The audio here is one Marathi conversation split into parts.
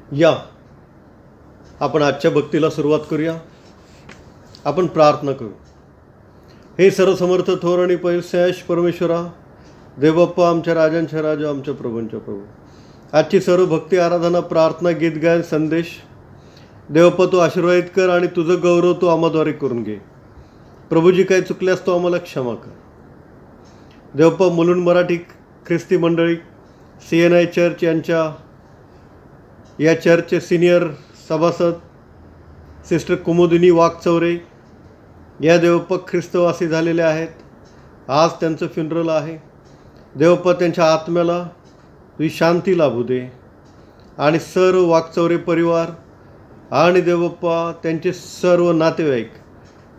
या आपण आजच्या भक्तीला सुरुवात करूया. आपण प्रार्थना करू. हे सर्वसमर्थ थोर आणि पैशाश परमेश्वरा, देवबाप्पा, आमच्या राजांच्या राजा, आमच्या प्रभूंच्या प्रभू, आजची सर्व भक्ती, आराधना, प्रार्थना, गीत गायन, संदेश देवबाप्पा तू आशीर्वादित कर आणि तुझं गौरव तू आम्हाद्वारे करून घे. प्रभूजी काही चुकल्यास तो आम्हाला क्षमा कर. देवबाप्पा, मुलुंड मराठी ख्रिस्ती मंडळी, CNI चर्च या चर्चचे सिनियर सभासद सिस्टर कुमुदिनी वाघचौरे या देवबाप्पा ख्रिस्तवासी झालेले आहेत. आज त्यांचं फ्युनरल आहे. देवबाप्पा त्यांच्या आत्म्याला तुझी शांती लाभू दे आणि सर्व वाघचौरे परिवार आणि देवबाप्पा त्यांचे सर्व नातेवाईक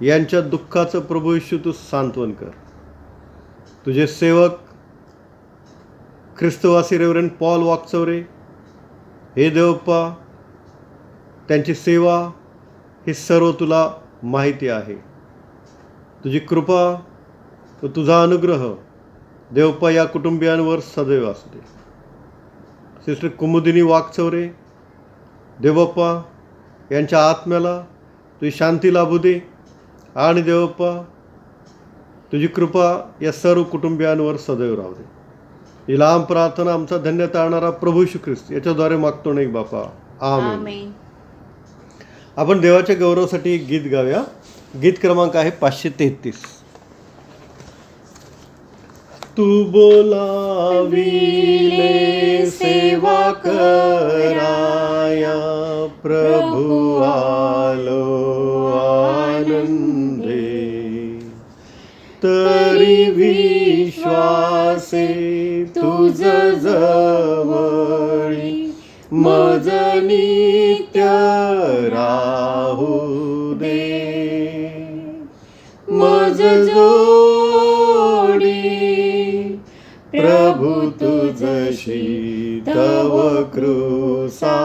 यांच्या दुःखाचं प्रभू येशू तू सांत्वन कर. तुझे सेवक ख्रिस्तवासी रेव्हरंड पॉल वाघचौरे, हे देवबाप्पा त्यांची सेवा हे सर्व तुला माहिती आहे. तुझी कृपा व तुझा अनुग्रह देवबाप्पा या कुटुंबियांवर सदैव असू दे. सिस्टर कुमुदिनी वाघचौरे, देवबाप्पा यांच्या आत्म्याला तुझी शांती लाभू दे आणि देवबाप्पा तुझी कृपा या सर्व कुटुंबियांवर सदैव राहू दे. ही लांब प्रार्थना आमचा धन्य तारणारा प्रभू येशू ख्रिस्त याच्याद्वारे मागतो नाही बापा, आमेन. आपण देवाच्या गौरवासाठी एक गीत गाऊया. गीत क्रमांक आहे 533. तू बोलाविले सेवा कराया, प्रभु आलो आनंदे, तरी विश्वासे तुझ जवळी मज नित्य राहू दे. मज जोडी प्रभु तुझशी तव कृसा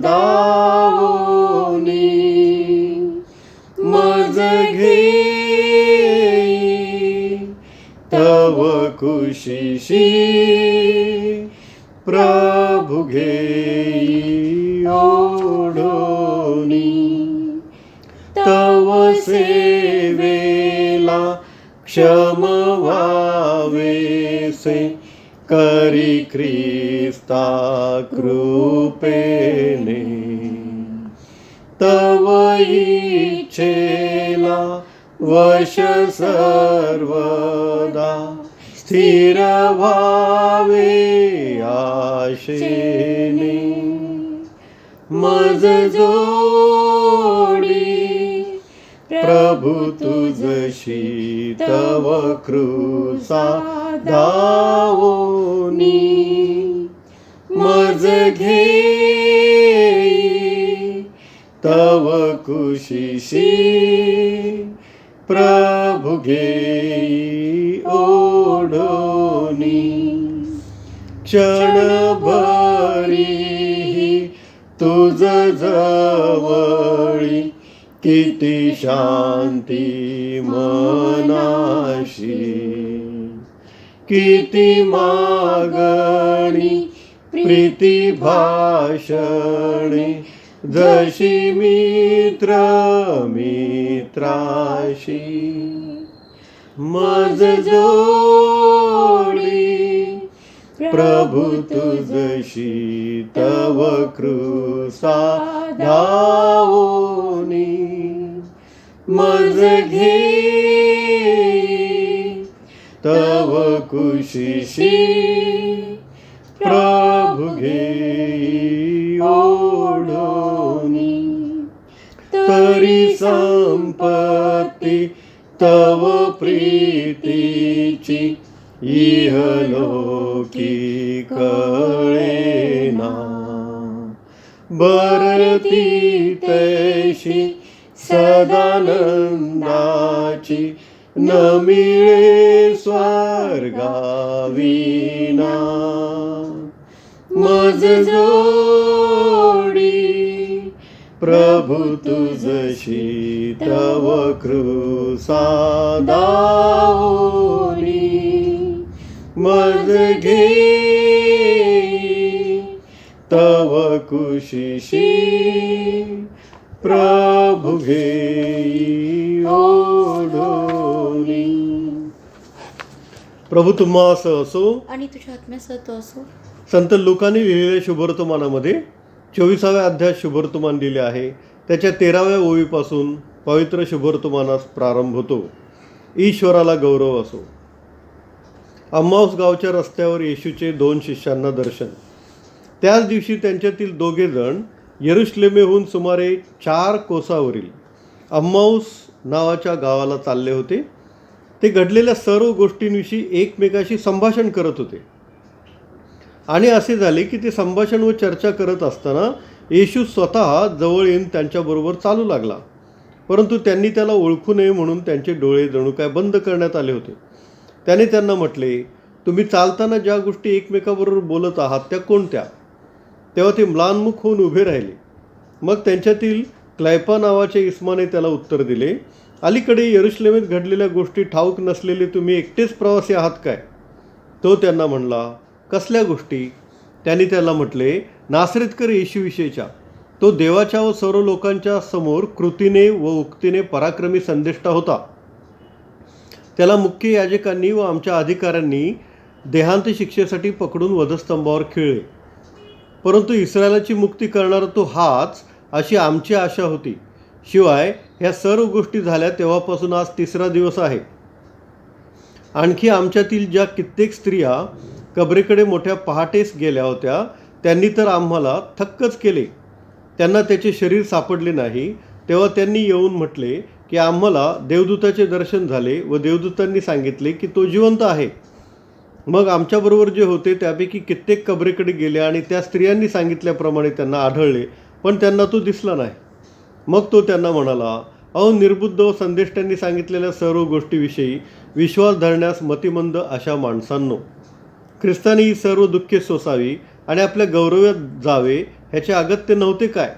दावोनी, मज घेई तव कुशीशी प्रभु घेई ओढोनी. तव सेवेला क्षम व्हावेसे करी ख्रिस्ता कृपेने. तव इच्छेला वश सर्वदा स्थिर व्हावे आशेने. मज जोडी प्रभु तुझशी तव कृसा दावोनी, मज घेई तव कुशीशी प्रभु घेई ओढोनी. क्षणभरी तुझ जवळी किती शांती मनाशी, किती मागणी प्रीती भाषणे, जशी मित्र मित्राशी. मज जोडी प्रभु तुझशी तव कृसा दावोनी, मज घेई तव कुशीशी प्रभु घेई ओढोनी. तरी संपत्ती तव प्रीतीची इहलोकी कळेना, बरती तैशी सदानंदाची न मिळे स्वर्गाविना. मज जोडी प्रभु तुझशी तव कृसा दावोनी, मज घेई तव कुशीशी प्रभु घेई ओढोनी. प्रभु तुम्हास असो आणि तुझ्या आत्म्यासह तो असो. संत लुकाने लिहिलेल्या शुभवर्तमानामध्ये 24व्या अध्यायात शुभवर्तमान लिहिले आहे. त्याच्या 13व्या ओळीपासून पवित्र शुभवर्तमानास प्रारंभ होतो. ईश्वराला गौरव असो. अम्माऊस गावच्या रस्त्यावर येशूचे 2 शिष्यांना दर्शन. त्याच दिवशी त्यांच्यातील 2 जण यरुशलेमेहून सुमारे 4 कोसावरील अम्माऊस नावाच्या गावाला चालले होते. ते घडलेल्या सर्व गोष्टींविषयी एकमेकाशी संभाषण करत होते. आणि असे झाले की ते संभाषण व चर्चा करत असताना येशू स्वतः जवळ येऊन त्यांच्याबरोबर चालू लागला. परंतु त्यांनी त्याला ओळखू नये म्हणून त्यांचे डोळे जणू काय बंद करण्यात आले होते. त्याने त्यांना म्हटले, तुम्ही चालताना ज्या गोष्टी एकमेकाबरोबर बोलत आहात त्या कोणत्या? तेव्हा ते म्लानमुख होऊन उभे राहिले. मग त्यांच्यातील क्लायपा नावाच्या इस्माने त्याला उत्तर दिले, अलीकडे यरुशलेमेत घडलेल्या गोष्टी ठाऊक नसलेले तुम्ही एकटेच प्रवासी आहात काय? तो त्यांना म्हणला, कसल्या गोष्टी? त्यांनी त्याला म्हटले, नासरेतकर येशूविषयीच्या. तो देवाच्या व सर्व लोकांच्या समोर कृतीने व उक्तीने पराक्रमी संदेष्टा होता. त्याला मुख्य याजकांनी व आमच्या अधिकाऱ्यांनी देहांत शिक्षेसाठी पकडून वधस्तंभावर खिळले. परंतु इस्रायलाची मुक्ती करणारा तो हाच अशी आमची आशा होती. शिवाय ह्या सर्व गोष्टी झाल्या तेव्हापासून आज 3रा दिवस आहे. आणखी आमच्यातील ज्या कित्येक स्त्रिया कबरेकडे मोठ्या पहाटेस गेल्या होत्या त्यांनी तर आम्हाला थक्कच केले. त्यांना त्याचे शरीर सापडले नाही. तेव्हा त्यांनी येऊन म्हटले की आम्हाला देवदूताचे दर्शन झाले व देवदूतांनी सांगितले की तो जिवंत आहे. मग आमच्याबरोबर जे होते त्यापैकी कित्येक कबरेकडे गेले आणि त्या स्त्रियांनी सांगितल्याप्रमाणे त्यांना आढळले, पण त्यांना तो दिसला नाही. मग तो त्यांना म्हणाला, अहो निर्बुद्ध व संदेष्ट्यांनी सांगितलेल्या सर्व गोष्टीविषयी विश्वास धरण्यास मतिमंद अशा माणसांनो, ख्रिस्ताने ही सर्व दुःखे सोसावी आणि आपल्या गौरवात जावे ह्याचे अगत्य नव्हते काय?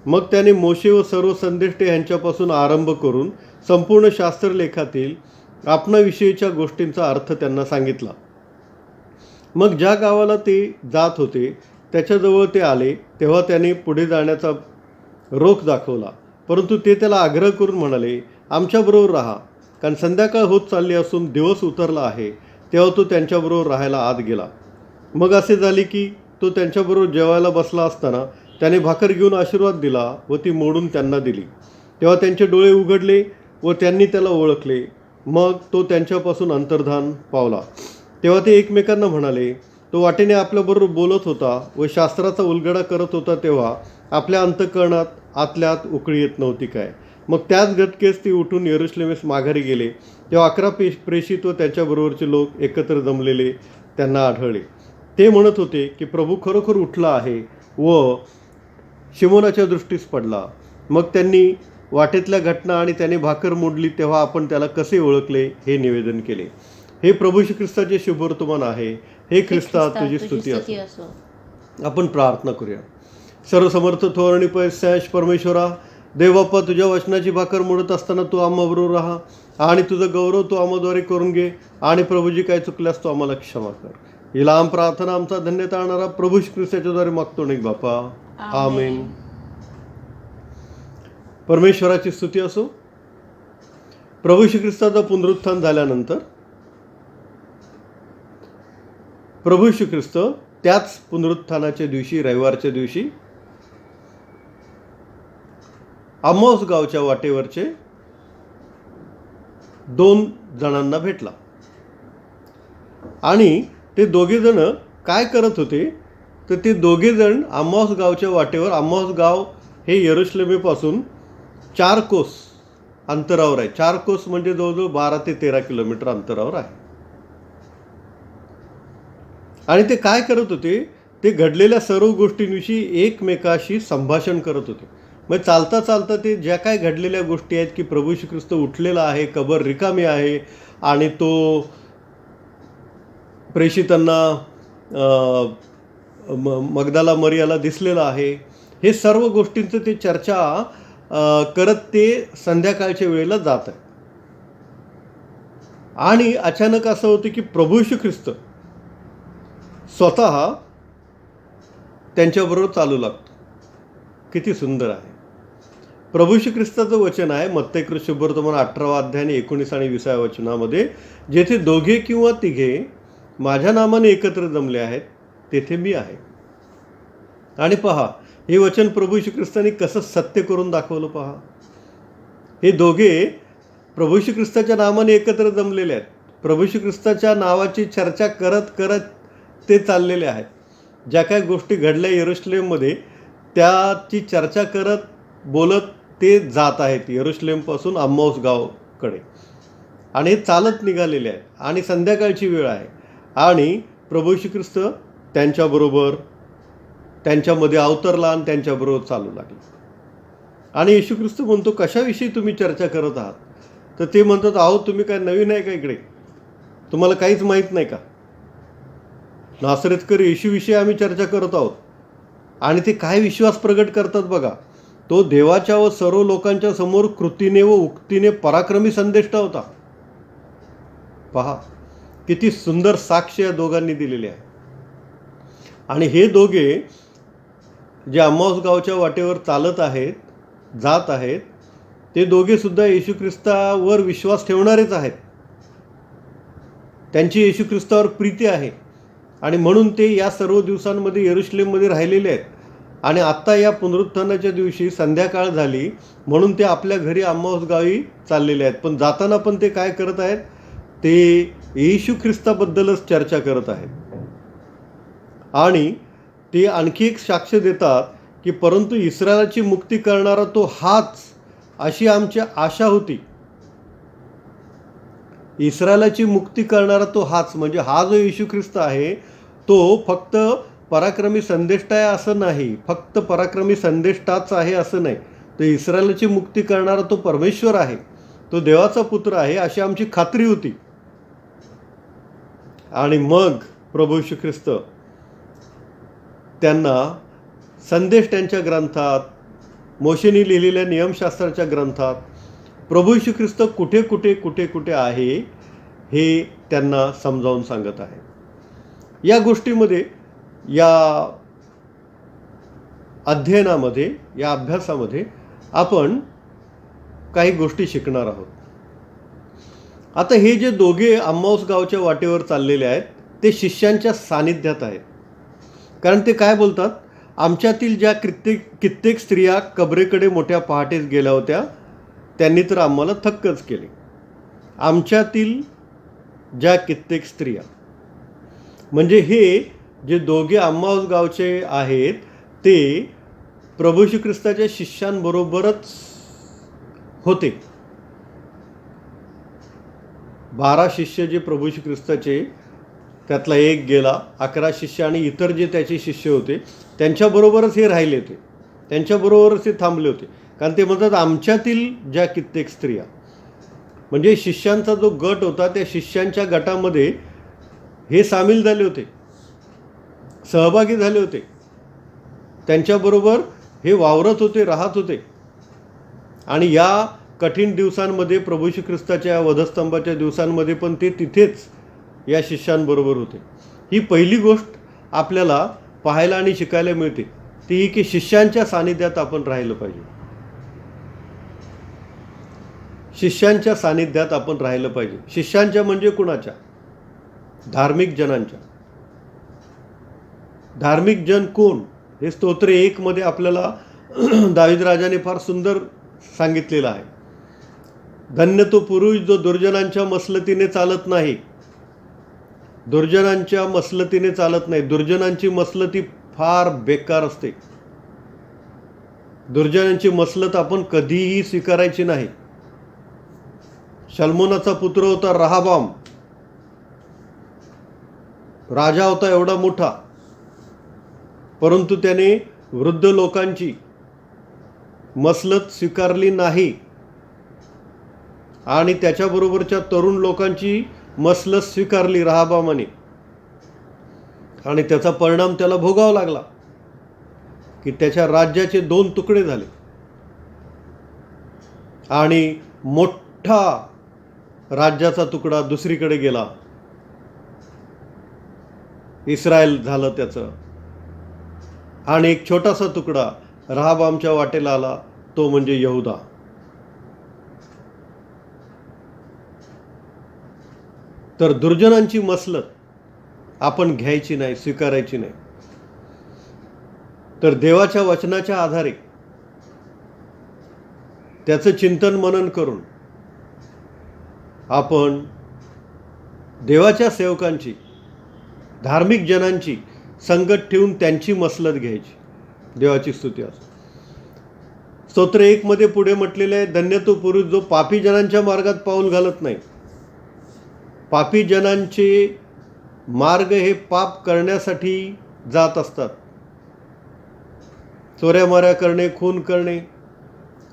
मग त्याने मोशे व सर्व संदेष्टे यांच्यापासून आरंभ करून संपूर्ण शास्त्रलेखातील आपणाविषयीच्या गोष्टींचा अर्थ त्यांना सांगितला. मग ज्या गावाला ते जात होते त्याच्याजवळ ते आले तेव्हा त्याने पुढे जाण्याचा रोख दाखवला. परंतु ते त्याला आग्रह करून म्हणाले, आमच्याबरोबर राहा, कारण संध्याकाळ होत चालली असून दिवस उतरला आहे. तेव्हा तो त्यांच्याबरोबर राहायला आत गेला. मग असे झाले की तो त्यांच्याबरोबर जेवायला बसला असताना त्याने भाकर घेऊन आशीर्वाद दिला व ती मोडून त्यांना दिली. तेव्हा त्यांचे डोळे उघडले व त्यांनी त्याला ओळखले. मग तो त्यांच्यापासून अंतर्धान पावला. तेव्हा ते एकमेकांना म्हणाले, तो वाटेने आपल्याबरोबर बोलत होता व शास्त्राचा उलगडा करत होता तेव्हा आपल्या अंतःकरणात आतल्यात उकळी येत नव्हती काय? मग त्याच गटकेस ते उठून यरुशलेमेस माघारी गेले. तेव्हा 11 प्रेषित व त्याच्याबरोबरचे लोक एकत्र जमलेले त्यांना आढळले. ते म्हणत होते की प्रभू खरोखर उठला आहे व शिमोनाच्या दृष्टीस पडला. मग त्यांनी वाटेतल्या घटना आणि त्याने भाकर मोडली तेव्हा आपण त्याला कसे ओळखले हे निवेदन केले. हे प्रभू श्री ख्रिस्ताचे शुभवर्तमान आहे. हे ख्रिस्ता तुझी स्तुती असो. आपण प्रार्थना करूया. सर्वसमर्थ थोर आणि पैशाश परमेश्वरा, देवबाप्पा, तुझ्या वचनाची भाकर मोडत असताना तू आम्हाबरोबर राहा आणि तुझं गौरव तू आम्हाद्वारे करून घे. आणि प्रभूजी काय चुकल्यास तू आम्हाला क्षमा कर. ही लांब प्रार्थना आमचा धन्यता आणणारा प्रभू श्री ख्रिस्ताच्याद्वारे मागतो नाही बापा. आमेन. परमेश्वराची स्तुती असो. प्रभू श्री ख्रिस्ताचा पुनरुत्थान झाल्यानंतर प्रभू श्री ख्रिस्त त्याच पुनरुत्थानाच्या दिवशी, रविवारच्या दिवशी, अम्माऊस गावच्या वाटेवरचे 2 जणांना भेटला. आणि ते 2 जण काय करत होते तर ते 2 जण अम्माऊस गावच्या वाटेवर, अम्माऊस गाव हे यरुशलेमेपासून 4 कोस अंतरावर आहे. 4 कोस म्हणजे जवळजवळ 12 ते 13 किलोमीटर अंतरावर आहे. आणि ते काय करत होते, ते घडलेल्या सर्व गोष्टींविषयी एकमेकाशी संभाषण करत होते. मग चालता चालता ते ज्या काय घडलेल्या गोष्टी आहेत की प्रभू श्री ख्रिस्त उठलेला आहे, कबर रिकामी आहे आणि तो प्रेषितांना मगदाला मरियाला दिसलेला आहे, हे सर्व गोष्टींचं ते चर्चा करत ते संध्याकाळच्या वेळेला जात आहे. आणि अचानक असं होतं की प्रभू श्री ख्रिस्त स्वतः त्यांच्याबरोबर चालू लागतो. किती सुंदर आहे. प्रभू श्री ख्रिस्ताचं वचन आहे मत्ती शुभवर्तमान 18 अध्याय 19 आणि 20 वचनामध्ये, जेथे दोघे किंवा तिघे माझ्या नामाने एकत्र जमले आहेत तेथे मी आहे. आणि पहा, हे वचन प्रभू श्री ख्रिस्ताने कसं सत्य करून दाखवलं पहा. हे दोघे प्रभू श्री ख्रिस्ताच्या नावाने एकत्र जमलेले आहेत. प्रभू श्री ख्रिस्ताच्या नावाची चर्चा करत करत ते चाललेले आहेत. ज्या काही गोष्टी घडल्या यरूशलेममध्ये त्याची चर्चा करत बोलत ते जात आहेत यरूशलेमपासून अम्माऊस गावकडे. आणि हे चालत निघालेले आहेत. आणि संध्याकाळची वेळ आहे. आणि प्रभू श्री ख्रिस्त त्यांच्याबरोबर त्यांच्यामध्ये अवतरला आणि त्यांच्याबरोबर चालू लागला. आणि येशू ख्रिस्त म्हणतो, कशाविषयी तुम्ही चर्चा करत आहात? तर ते म्हणतात, अहो तुम्ही काय नवीन आहे का इकडे? तुम्हाला काहीच माहीत नाही का? नासरेतकर येशूविषयी आम्ही चर्चा करत आहोत. आणि ते काय विश्वास प्रगट करतात बघा. तो देवाच्या व सर्व लोकांच्या समोर कृतीने व उक्तीने पराक्रमी संदेष्टा होता. पहा, किती सुंदर साक्ष या दोघांनी दिलेले आहे. आणि हे दोघे जे अम्माऊस गावच्या वाटेवर चालत आहेत, जात आहेत, ते दोघे सुद्धा येशू ख्रिस्तावर विश्वास ठेवणारेच आहेत. त्यांची येशू ख्रिस्तावर प्रीती आहे. आणि म्हणून ते या सर्व दिवसांमध्ये यरूशलेममध्ये राहिलेले आहेत. आणि आत्ता या पुनरुत्थानाच्या दिवशी संध्याकाळ झाली म्हणून ते आपल्या घरी अम्माऊस गावी चाललेले आहेत. पण जाताना पण ते काय करत आहेत? ते येशू ख्रिस्ताबद्दलच चर्चा करत आहेत. आणि ते आणखी एक साक्ष देतात की परंतु इस्रायलाची मुक्ती करणारा तो हाच, अशी आमची आशा होती. इस्रायलाची मुक्ती करणारा तो हाच, म्हणजे हा जो येशू ख्रिस्त आहे तो फक्त पराक्रमी संदेष्टा आहे असं नाही, फक्त पराक्रमी संदेष्टाच आहे असं नाही, तो इस्रायलाची मुक्ती करणारा तो परमेश्वर आहे, तो देवाचा पुत्र आहे अशी आमची खात्री होती. आणि मग प्रभू येशू ख्रिस्त त्यांना संदेश त्यांच्या ग्रंथात, मोशेनी लिहिलेल्या नियमशास्त्राच्या ग्रंथात प्रभू येशू ख्रिस्त कुठे कुठे कुठे कुठे आहे हे त्यांना समजावून सांगत आहे. या गोष्टीमध्ये, या अध्ययनामध्ये, या अभ्यासामध्ये आपण काही गोष्टी शिकणार आहोत. आता हे जे दोघे अम्माऊस गावच्या वाटेवर चाललेले आहेत ते शिष्यांच्या सानिध्यात आहेत. कारण ते काय बोलतात? आमच्यातील ज्या कित्येक स्त्रिया कबरेकडे मोठ्या पहाटेच गेल्या होत्या त्यांनी तर आम्हाला थक्कच केले. आमच्यातील ज्या कित्येक स्त्रिया, म्हणजे हे जे दोघे अम्माऊस गावचे आहेत ते प्रभू श्री ख्रिस्ताच्या शिष्यांबरोबरच होते. 12 शिष्य जे प्रभू श्री ख्रिस्ताचे, त्यातला एक गेला, 11 शिष्य आणि इतर जे त्याचे शिष्य होते त्यांच्याबरोबरच हे राहिले होते, त्यांच्याबरोबरच हे थांबले होते. कारण ते म्हणतात आमच्यातील ज्या कित्येक स्त्रिया, म्हणजे शिष्यांचा जो गट होता त्या शिष्यांच्या गटामध्ये हे सामील झाले होते, सहभागी झाले होते, त्यांच्याबरोबर हे वावरत होते, राहत होते. आणि या कठीण दिवसांमध्ये, प्रभू श्री ख्रिस्ताच्या वधस्तंभाच्या दिवसांमध्ये पण ते तिथेच या शिष्यांबरोबर होते. ही पहिली गोष्ट आपल्याला पाहायला आणि शिकायला मिळते, ती ही की शिष्यांच्या सानिध्यात आपण राहिलं पाहिजे. शिष्यांच्या सानिध्यात आपण राहिलं पाहिजे. शिष्यांच्या म्हणजे कुणाच्या? धार्मिक जनांच्या. धार्मिक जन कोण? हे स्तोत्र 1 मध्ये आपल्याला दावीद राजाने फार सुंदर सांगितलेलं आहे. धन्य तो पुरुष जो दुर्जनांच्या मसलतीने चालत नाही. दुर्जनांच्या मसलतीने चालत नाही. दुर्जनांची मसलती फार बेकार असते. दुर्जनांची मसलत आपण कधीही स्वीकारायची नाही. शल्मोनाचा पुत्र होता रहाबाम, राजा होता एवढा मोठा, परंतु त्याने वृद्ध लोकांची मसलत स्वीकारली नाही आणि त्याच्याबरोबरच्या तरुण लोकांची मसलत स्वीकारली रहाबामाने. आणि त्याचा परिणाम त्याला भोगावा लागला की त्याच्या राज्याचे 2 तुकडे झाले आणि मोठा राज्याचा तुकडा दुसरीकडे गेला. इस्रायल झालं त्याचं. आणि एक छोटासा तुकडा राहाबामच्या वाटेला आला, तो म्हणजे यहुदा. तर दुर्जनांची मसलत आपण घ्यायची नाही, स्वीकारायची नाही. तर देवाच्या वचनाच्या आधारे त्याचं चिंतन मनन करून आपण देवाच्या सेवकांची, धार्मिक जनांची संगत ठेवून त्यांची मसलत घ्यायची. देवाची स्तुती असो. स्तोत्र 1 मध्ये पुढे म्हटलेलं आहे, धन्य तो पुरुष जो पापी जनांच्या मार्गात पाऊल घालत नाही. पापी जनांचे मार्ग हे पाप करण्यासाठी जात असतात. चोऱ्यामाऱ्या करणे, खून करणे,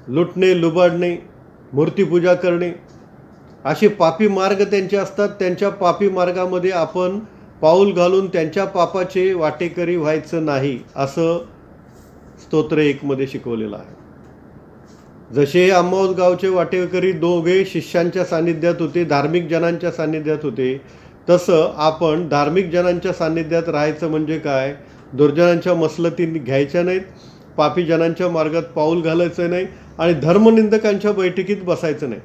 लुटणे, लुबाडणे, मूर्तीपूजा करणे, असे पापी मार्ग त्यांचे असतात. त्यांच्या पापी मार्गामध्ये आपण पाऊल घालून त्यांच्या पापाचे वाटेकरी व्हायचं नाही, असं स्तोत्र 1 मध्ये शिकवलेलं आहे. जसे अम्माऊस गावचे वाटेकरी दोघे शिष्यांच्या सान्निध्यात होते, धार्मिक जनांच्या सान्निध्यात होते, तसं आपण धार्मिक जनांच्या सान्निध्यात राहायचं. म्हणजे काय? दुर्जनांच्या मसलती घ्यायच्या नाहीत, पापी जनांच्या मार्गात पाऊल घालायचं नाही आणि धर्मनिंदकांच्या बैठकीत बसायचं नाही.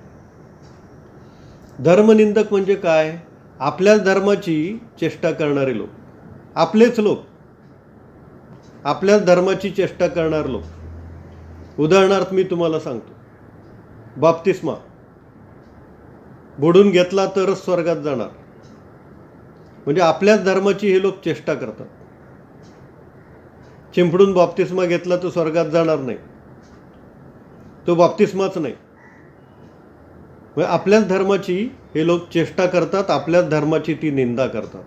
धर्मनिंदक म्हणजे काय? आपल्याच धर्माची चेष्टा करणारे लोक, आपलेच लोक, आपल्याच धर्माची चेष्टा करणारे लोक. उदाहरणार्थ मी तुम्हाला सांगतो, बाप्तिस्मा बुडून घेतला तरच स्वर्गात जाणार, म्हणजे आपल्याच धर्माची हे लोक चेष्टा करतात. चिंपडून बाप्तिस्मा घेतला तर स्वर्गात जाणार नाही, तो बाप्तिस्माच नाही. म्हणजे आपल्याच धर्माची हे लोक चेष्टा करतात, आपल्याच धर्माची ती निंदा करतात.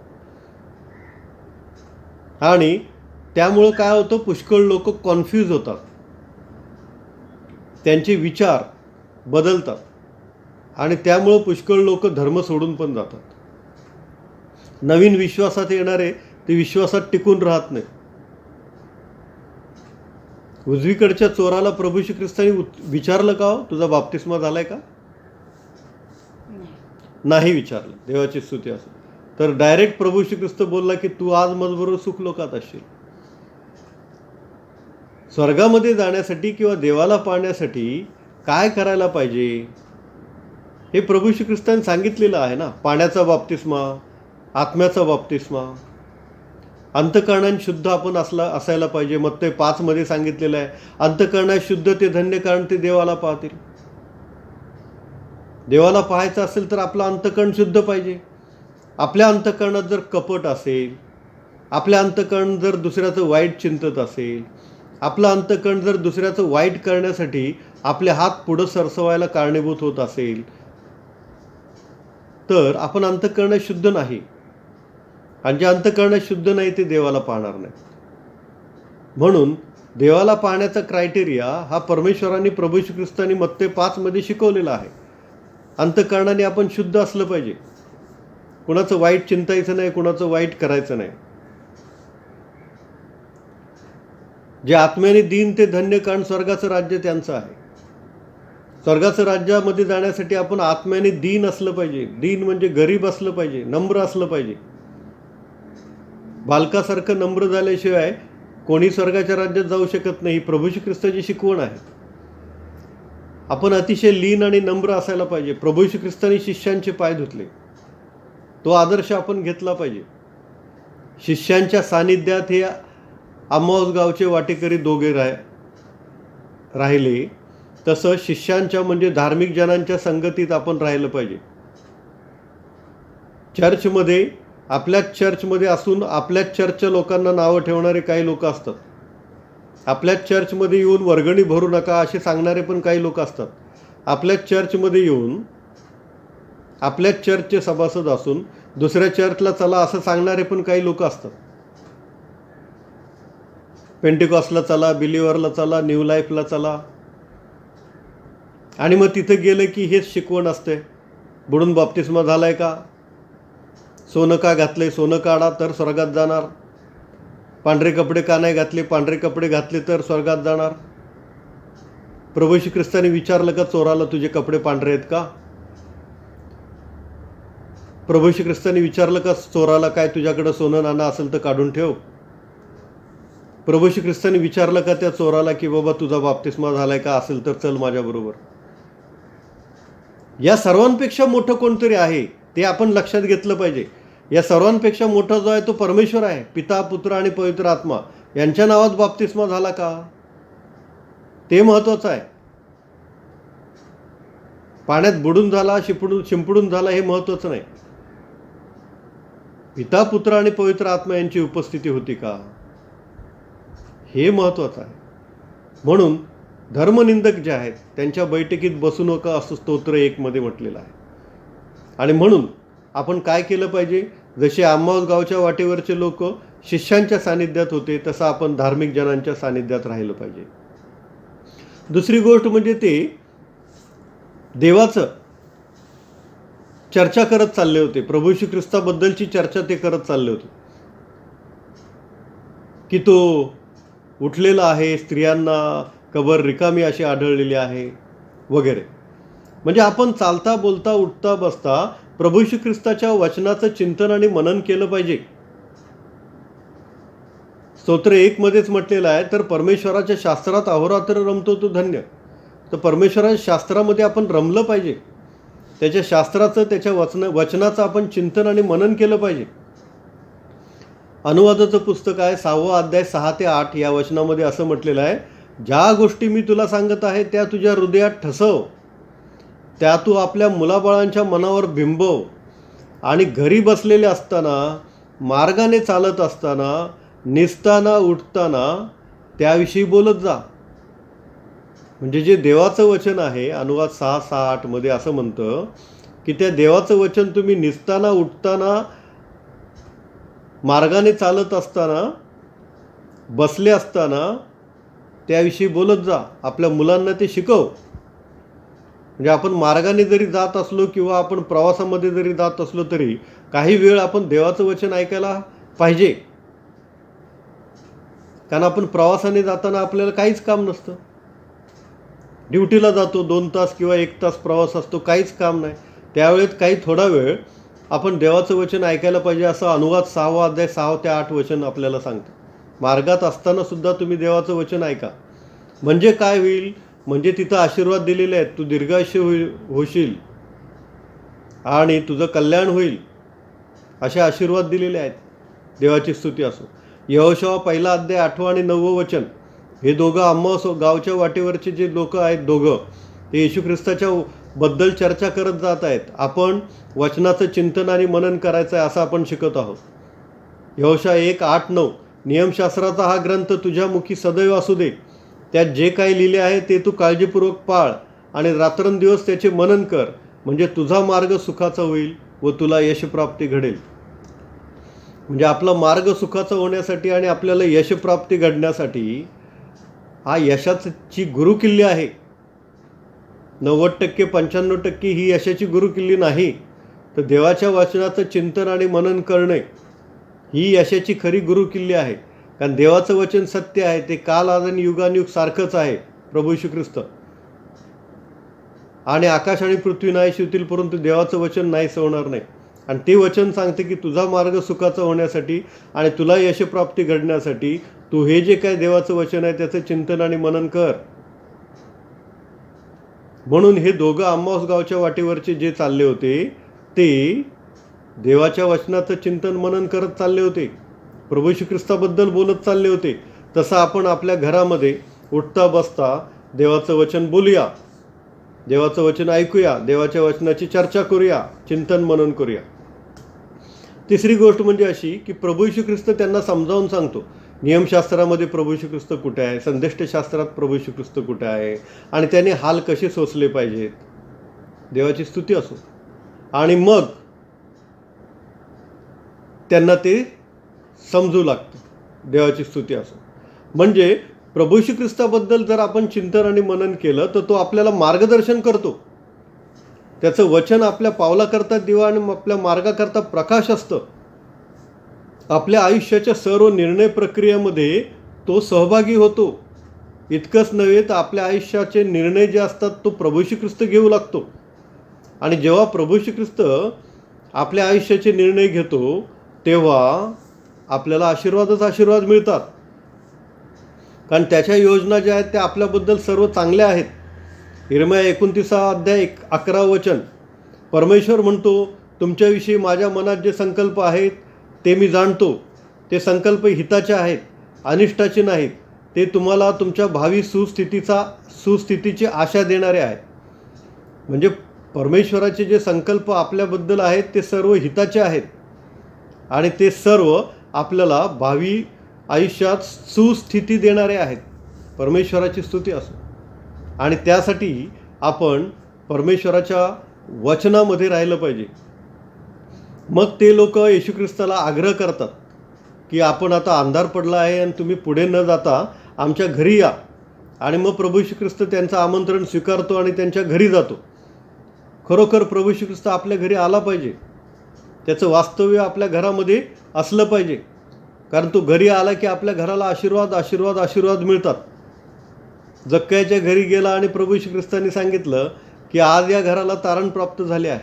आणि त्यामुळं काय होतं, पुष्कळ लोक कॉन्फ्यूज होतात, त्यांचे विचार बदलतात आणि त्यामुळं पुष्कळ लोक धर्म सोडून पण जातात. नवीन विश्वासात येणारे ते विश्वासात टिकून राहत नाही. उजवीकडच्या चोराला प्रभू श्री ख्रिस्तांनी विचारलं का, हो तुझा बाप्तिस्मा झालाय का? नाही विचारलं. देवाची स्तुती असो. तर डायरेक्ट प्रभू श्री ख्रिस्त बोलला की तू आज माझबरोबर सुख लोकात असशील. स्वर्गामध्ये जाण्यासाठी किंवा देवाला पाहण्यासाठी काय करायला पाहिजे हे प्रभू श्री ख्रिस्तांनी सांगितलेलं आहे ना. पाण्याचा बाप्तिस्मा, आत्म्याचा बाप्तिस्मा, अंतःकरणाने शुद्ध आपण असायला पाहिजे. मत्तई 5 मध्ये सांगितलेलं आहे, अंतःकरणात शुद्ध ते धन्य, कारण ते देवाला पाहतील. देवाला पाहायचं असेल तर आपलं अंतःकरण शुद्ध पाहिजे. आपल्या अंतःकरणात जर कपट असेल, आपल्या अंतःकरण जर दुसऱ्याचं वाईट चिंतत असेल, आपलं अंतःकरण जर दुसऱ्याचं वाईट करण्यासाठी आपले हात पुढं सरसवायला कारणीभूत होत असेल, तर आपण अंतःकरण शुद्ध नाही. आणि जे अंतःकरण शुद्ध नाही ते देवाला पाहणार नाही. म्हणून देवाला पाहण्याचा क्रायटेरिया हा परमेश्वरांनी, प्रभू श्री ख्रिस्तांनी मत्तई 5 मध्ये शिकवलेला आहे. अंतःकरणाने आपण शुद्ध असलं पाहिजे. कुणाचं वाईट चिंतायचं नाही, कुणाचं वाईट करायचं नाही. जे आत्म्याने दीन ते धन्य, कारण स्वर्गाचं राज्य त्यांचं आहे. स्वर्गाचं राज्यामध्ये जाण्यासाठी आपण आत्म्याने दीन असलं पाहिजे. दीन म्हणजे गरीब असलं पाहिजे, नम्र असलं पाहिजे. बालकासारखं नम्र झाल्याशिवाय कोणी स्वर्गाच्या राज्यात जाऊ शकत नाही. प्रभू श्री ख्रिस्ताची शिकवण आहे. आपण अतिशय लीन आणि नम्र असायला पाहिजे. प्रभू श्री ख्रिस्तांनी शिष्यांचे पाय धुतले, तो आदर्श आपण घेतला पाहिजे. शिष्यांच्या सानिध्यात हे अम्माऊस गावचे वाटेकरी दोघे राहिले, तसं शिष्यांच्या म्हणजे धार्मिक जनांच्या संगतीत आपण राहिलं पाहिजे. चर्चमध्ये, आपल्याच चर्चमध्ये असून आपल्याच चर्चच्या लोकांना नावं ठेवणारे काही लोक असतात. आपल्याच चर्चमध्ये येऊन वर्गणी भरू नका असे सांगणारे पण काही लोक असतात. आपल्याच चर्चमध्ये येऊन आपल्याच चर्चचे सभासद असून दुसऱ्या चर्चला चला असं सांगणारे पण काही लोक असतात. पेंटिकॉस्टला चला, बिलीव्हरला चला, न्यू लाईफला चला, आणि मग तिथं गेलं की हेच शिकवण असते. बुडून बाप्तिस्मा झालाय का? सोनं का घातलंय? सोनं काढा तर स्वर्गात जाणार. पांढरे कपडे का नाही घातले? पांढरे कपडे घातले तर स्वर्गात जाणार. प्रभू श्री ख्रिस्तांनी विचारलं का चोराला, तुझे कपडे पांढरे आहेत का? प्रभू श्री ख्रिस्तांनी विचारलं का चोराला, काय तुझ्याकडे सोनं नाणं असेल तर काढून ठेव? प्रभू श्री ख्रिस्तांनी विचारलं का त्या चोराला की बाबा तुझा बाप्तिस्मा झालाय का, असेल तर चल माझ्याबरोबर. या सर्वांपेक्षा मोठं कोणतरी आहे ते आपण लक्षात घेतलं पाहिजे. या सर्वांपेक्षा मोठा जो आहे तो परमेश्वर आहे. पिता, पुत्र आणि पवित्र आत्मा यांच्या नावात बाप्तिस्मा झाला का, ते महत्त्वाचं आहे. पाण्यात बुडून झाला, शिंपडून झाला, हे महत्त्वाचं नाही. पिता, पुत्र आणि पवित्र आत्मा यांची उपस्थिती होती का, हे महत्त्वाचं आहे. म्हणून धर्मनिंदक जे आहेत त्यांच्या बैठकीत बसू नका असं स्तोत्र 1 मध्ये म्हटलेलं आहे. आणि म्हणून आपण काय केलं पाहिजे, जसे आम्हाऊस गावच्या वाटेवरचे लोक शिष्यांच्या सानिध्यात होते तसं आपण धार्मिक जनांच्या सानिध्यात राहिलं पाहिजे. दुसरी गोष्ट म्हणजे ते देवाचं चर्चा करत चालले होते. प्रभू श्री ख्रिस्ताबद्दलची चर्चा ते करत चालले होते की तो उठलेला आहे, स्त्रियांना कबर रिकामी अशी आढळलेली आहे वगैरे. म्हणजे आपण चालता बोलता उठता बसता प्रभू श्री ख्रिस्ताच्या वचनाचं चिंतन आणि मनन केलं पाहिजे. स्तोत्र 1 मध्येच म्हटलेलं आहे, तर परमेश्वराच्या शास्त्रात अहोरात्र रमतो तो धन्य. तर परमेश्वराच्या शास्त्रामध्ये आपण रमलं पाहिजे. त्याच्या शास्त्राचं, त्याच्या वचनाचं आपण चिंतन आणि मनन केलं पाहिजे. अनुवादाचं पुस्तक आहे 6वा अध्याय 6 ते 8 या वचनामध्ये असं म्हटलेलं आहे, ज्या गोष्टी मी तुला सांगत आहे त्या तुझ्या हृदयात ठसव, त्या तू आपल्या मुलाबाळांच्या मनावर बिंबव आणि घरी बसलेले असताना, मार्गाने चालत असताना, निसताना उठताना त्याविषयी बोलत जा. म्हणजे जे देवाचं वचन आहे, अनुवाद 6:6-8 मध्ये असं म्हणतं की त्या देवाचं वचन तुम्ही निसताना, उठताना, मार्गाने चालत असताना, बसले असताना त्याविषयी बोलत जा. आपल्या मुलांना ते शिकव. म्हणजे आपण मार्गाने जरी जात असलो किंवा आपण प्रवासामध्ये जरी जात असलो तरी काही वेळ आपण देवाचं वचन ऐकायला पाहिजे. कारण आपण प्रवासाने जाताना आपल्याला काहीच काम नसतं. ड्युटीला जातो, 2 तास किंवा 1 तास प्रवास असतो, काहीच काम नाही. त्यावेळेत काही थोडा वेळ आपण देवाचं वचन ऐकायला पाहिजे, असं अनुवाद 6वा अध्याय 6 ते 8 वचन आपल्याला सांगतं. मार्गात असताना सुद्धा तुम्ही देवाचं वचन ऐका. म्हणजे काय होईल, म्हणजे तिथं आशीर्वाद दिलेले आहेत. तू दीर्घायुष्य होशील आणि तुझं कल्याण होईल, असे आशीर्वाद दिलेले आहेत. देवाची स्तुती असो. यहोशुआ 1 अध्याय 8 आणि 9 वचन, हे दोघं आम्हाऊस गावच्या वाटेवरचे जे लोक आहेत दोघं, ते येशू ख्रिस्ताच्या बद्दल चर्चा करत जात आहेत. आपण वचनाचं चिंतन आणि मनन करायचं आहे असं आपण शिकत आहोत. यहोशुआ 1:8-9, नियमशास्त्राचा हा ग्रंथ तुझ्या मुखी सदैव असू दे. त्यात जे काही लिहिले आहे ते तू काळजीपूर्वक पाळ आणि रात्रंदिवस त्याचे मनन कर, म्हणजे तुझा मार्ग सुखाचा होईल व तुला यशप्राप्ती घडेल. म्हणजे आपला मार्ग सुखाचा होण्यासाठी आणि आपल्याला यशप्राप्ती घडण्यासाठी हा यशाची गुरुकिल्ली आहे. 90% 95% ही यशाची गुरुकिल्ली नाही, तर देवाच्या वचनाचं चिंतन आणि मनन करणे ही यशाची खरी गुरुकिल्ली आहे. कारण देवाचं वचन सत्य आहे, ते काल आज आणि युगानुयुग सारखंच आहे. प्रभू श्री ख्रिस्त आणि आकाश आणि पृथ्वी नाही शिवतील परंतु देवाचं वचन नाही सवणार नाही. आणि ते वचन सांगते की तुझा मार्ग सुखाचा होण्यासाठी आणि तुला यशप्राप्ती घडण्यासाठी तू हे जे काय देवाचं वचन आहे त्याचं चिंतन आणि मनन कर. म्हणून हे दोघं आम्हाऊस गावच्या वाटेवरचे जे चालले होते ते देवाच्या वचनाचं चिंतन मनन करत चालले होते. प्रभू श्री ख्रिस्ताबद्दल बोलत चालले होते. तसं आपण आपल्या घरामध्ये उठता बसता देवाचं वचन बोलूया, देवाचं वचन ऐकूया, देवाच्या वचनाची चर्चा करूया, चिंतन मनन करूया. तिसरी गोष्ट म्हणजे अशी की प्रभू श्री ख्रिस्त त्यांना समजावून सांगतो. नियमशास्त्रामध्ये प्रभू श्री ख्रिस्त कुठे आहे, संदेष्टशास्त्रात प्रभू श्री ख्रिस्त कुठे आहे आणि त्याने हाल कसे सोसले पाहिजेत. देवाची स्तुती असो. आणि मग त्यांना ते समजू लागतं. देवाची स्तुती असो. म्हणजे प्रभू श्री ख्रिस्ताबद्दल जर आपण चिंतन आणि मनन केलं तर तो आपल्याला मार्गदर्शन करतो. त्याचं वचन आपल्या पावलाकरता दिवा आणि आपल्या मार्गाकरता प्रकाश असतं. आपल्या आयुष्याच्या सर्व निर्णय प्रक्रियेमध्ये तो सहभागी होतो. इतकंच नव्हे तर आपल्या आयुष्याचे निर्णय जे असतात तो प्रभू श्री ख्रिस्त घेऊ लागतो. आणि जेव्हा प्रभू श्री ख्रिस्त आपल्या आयुष्याचे निर्णय घेतो तेव्हा आपल्याला आशीर्वादच आशीर्वाद मिळतात. कारण त्याच्या योजना ज्या आहेत त्या आपल्याबद्दल सर्व चांगल्या आहेत. यिर्मया 29 अध्याय 11 वचन, परमेश्वर म्हणतो, तुमच्याविषयी माझ्या मनात जे संकल्प आहेत ते मी जाणतो. ते संकल्प हिताचे आहेत, अनिष्टाचे नाहीत. ते तुम्हाला तुमच्या भावी सुस्थितीची आशा देणारे आहेत. म्हणजे परमेश्वराचे जे संकल्प आपल्याबद्दल आहेत ते सर्व हिताचे आहेत आणि ते सर्व आपल्याला भावी आयुष्यात सुस्थिती देणारे आहेत. परमेश्वराची स्तुती असो. आणि त्यासाठी आपण परमेश्वराच्या वचनामध्ये राहिलं पाहिजे. मग ते लोक येशू ख्रिस्ताला आग्रह करतात की आपण आता अंधार पडला आहे आणि तुम्ही पुढे न जाता आमच्या घरी या. आणि मग प्रभू येशू ख्रिस्त त्यांचं आमंत्रण स्वीकारतो आणि त्यांच्या घरी जातो. खरोखर प्रभू येशू ख्रिस्त आपल्या घरी आला पाहिजे. त्याचं वास्तव्य आपल्या घरामध्ये असलं पाहिजे. कारण तो घरी आला की आपल्या घराला आशीर्वाद आशीर्वाद आशीर्वाद मिळतात. जक्कयाच्या घरी गेला आणि प्रभू येशू ख्रिस्तांनी सांगितलं की आज या घराला तारण प्राप्त झाले आहे.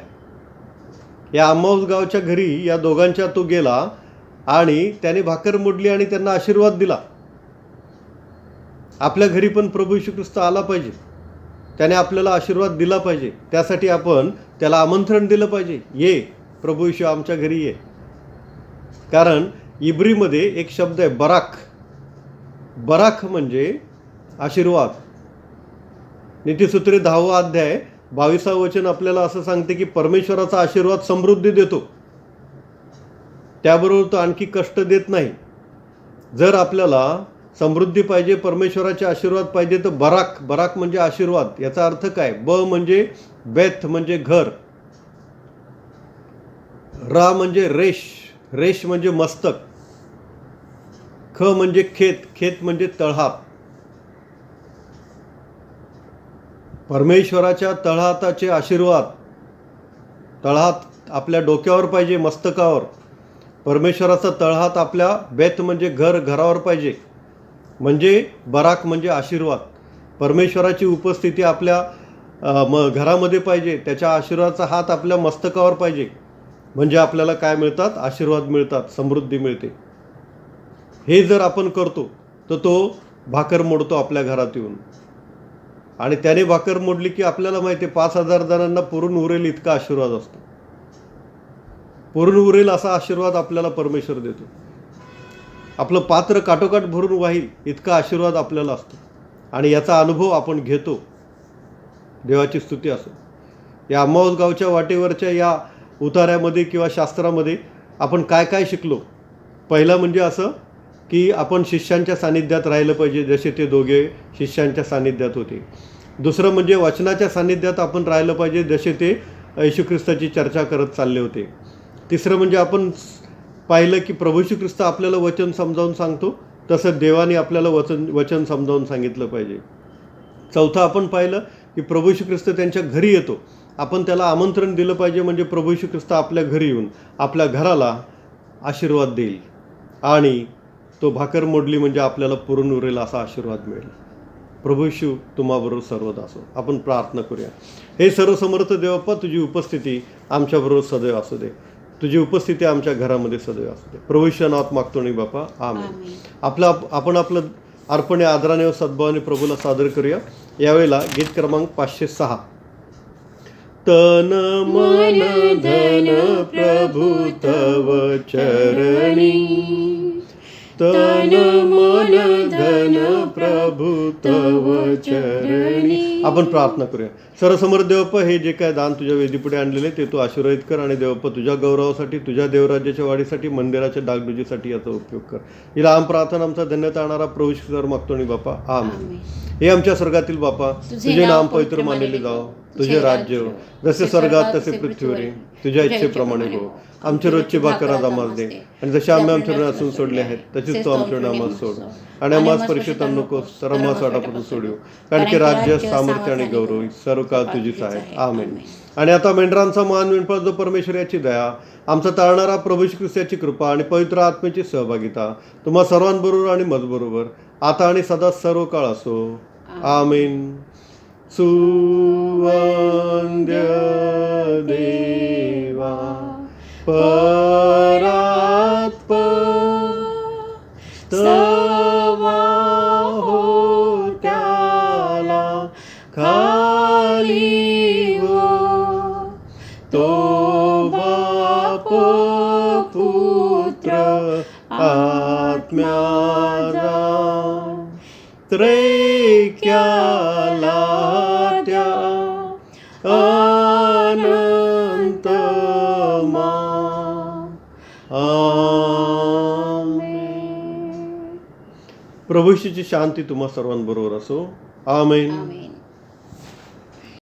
या अम्माऊस गावच्या घरी या दोघांच्या तो गेला आणि त्याने भाकर मोडली आणि त्यांना आशीर्वाद दिला. आपल्या घरी पण प्रभू येशू ख्रिस्त आला पाहिजे. त्याने आपल्याला आशीर्वाद दिला पाहिजे. त्यासाठी आपण त्याला आमंत्रण दिलं पाहिजे, ये प्रभू येशू आमच्या घरी ये. कारण इब्रीमध्ये एक शब्द आहे बराक. बराक म्हणजे आशीर्वाद. नीतिसूत्रे 10 अध्याय 22 वचन आपल्याला असं सांगते की परमेश्वराचा आशीर्वाद समृद्धी देतो. त्याबरोबर तो आणखी कष्ट देत नाही. जर आपल्याला समृद्धी पाहिजे, परमेश्वराचे आशीर्वाद पाहिजे, तर बराक म्हणजे आशीर्वाद. याचा अर्थ काय? ब म्हणजे बेथ म्हणजे घर, रा म्हणजे रेश म्हणजे मस्तक, ख म्हणजे खेत म्हणजे तळहात. परमेश्वराच्या तळहाताचे आशीर्वाद. तळहात आपल्या डोक्यावर पाहिजे, मस्तकावर. परमेश्वराचा तळहात आपल्या बेथ म्हणजे घरावर पाहिजे. म्हणजे बराक म्हणजे आशीर्वाद. परमेश्वराची उपस्थिती आपल्या घरामध्ये पाहिजे. त्याच्या आशीर्वादाचा हात आपल्या मस्तकावर पाहिजे. म्हणजे आपल्याला काय मिळतात? आशीर्वाद मिळतात, समृद्धी मिळते. हे जर आपण करतो तर तो भाकर मोडतो आपल्या घरात येऊन. आणि त्याने भाकर मोडली की आपल्याला माहिती आहे 5,000 जणांना पुरून उरेल इतका आशीर्वाद असतो. पुरून उरेल असा आशीर्वाद आपल्याला परमेश्वर देतो. आपलं पात्र काठोकाठ भरून वाहील इतका आशीर्वाद आपल्याला असतो. आणि याचा अनुभव आपण घेतो. देवाची स्तुती असो. या अम्माऊस गावच्या वाटेवरच्या या उतार्यामध्ये किंवा शास्त्रामध्ये आपण काय काय शिकलो? पहिलं म्हणजे असं की आपण शिष्यांच्या सानिध्यात राहिलं पाहिजे, जसे ते दोघे शिष्यांच्या सानिध्यात होते. दुसरं म्हणजे वचनाच्या सानिध्यात आपण राहिलं पाहिजे, जसे ते येशू ख्रिस्ताची चर्चा करत चालले होते. तिसरं म्हणजे आपण पाहिलं की प्रभू येशू ख्रिस्त आपल्याला वचन समजावून सांगतो, तसं देवाने आपल्याला वचन समजावून सांगितलं पाहिजे. चौथं आपण पाहिलं की प्रभू येशू ख्रिस्त त्यांच्या घरी येतो. आपण त्याला आमंत्रण दिलं पाहिजे. म्हणजे प्रभू येशू ख्रिस्त आपल्या घरी येऊन आपल्या घराला आशीर्वाद देईल आणि तो भाकर मोडली म्हणजे आपल्याला पुरून उरेल असा आशीर्वाद मिळेल. प्रभू येशू तुम्हाबरोबर सर्वदा असो. आपण प्रार्थना करूया. हे सर्वसमर्थ देवप्पा, तुझी उपस्थिती आमच्याबरोबर सदैव असू दे. तुझी उपस्थिती आमच्या घरामध्ये सदैव असू दे. प्रभू येशू नावात मागतो नाही बापा, आमेन. आपण आपलं अर्पणे आदराने व सद्भावाने प्रभूला सादर करूया. यावेळेला गीत क्रमांक 506. तन मन धन प्रभु तव चरणी, तन मन धन प्रभु तव चरणी. आपण प्रार्थना करूया. सर्वसमर्थ देवप्पा, हे जे काय दान तुझ्या वेदीपुढे आणलेले ते तू आशीर्वादित कर आणि देवप्पा तुझ्या गौरवासाठी, तुझ्या देवराज्याच्या वाढीसाठी, मंदिराच्या डागडुजीसाठी याचा उपयोग कर. ही लहान प्रार्थना आमचा धन्यता आणणारा प्रभू येशू मागतो आणि बापा, आमेन. हे आमच्या स्वर्गातील बापा, तुझे नाम पवित्र मानले जावो, तुझे राज्य जसे स्वर्गात तसे पृथ्वीवर. तुझ्या इच्छेप्रमाणे हो. आमची रोजची भाकर आज आम्हाला दे, आणि जसे आम्ही आमच्या ऋणी असून सोडले आहेत तशीच तू आमच्या ऋणी आम्हाला सोड. आणि आम्हाला परीक्षेत आणू नकोस, तर आम्हाला वाटापासून सोडू. कारण की राज्य, सामर्थ्य आणि गौरव सर्व काळ तुझीच आहे, आमेन. आणि आता मेंढरांचा मान विणफळ जो परमेश्वर याची दया, आमचा तारणारा प्रभू येशू ख्रिस्त याची कृपा आणि पवित्र आत्म्याची सहभागिता तुम्हा सर्वांबरोबर आणि मजबरोबर आता आणि सदा सर्व काळ असो, आमेन. सुवंद्य देवा परात्पर स्तवा हो खाली हो तो बाप पुत्र आत्म्याचा त्रैक्याला त्या अनंत आमेन. प्रभू येशूची शांती तुम्हा सर्वांबरोबर असो. आमेन. आमेन.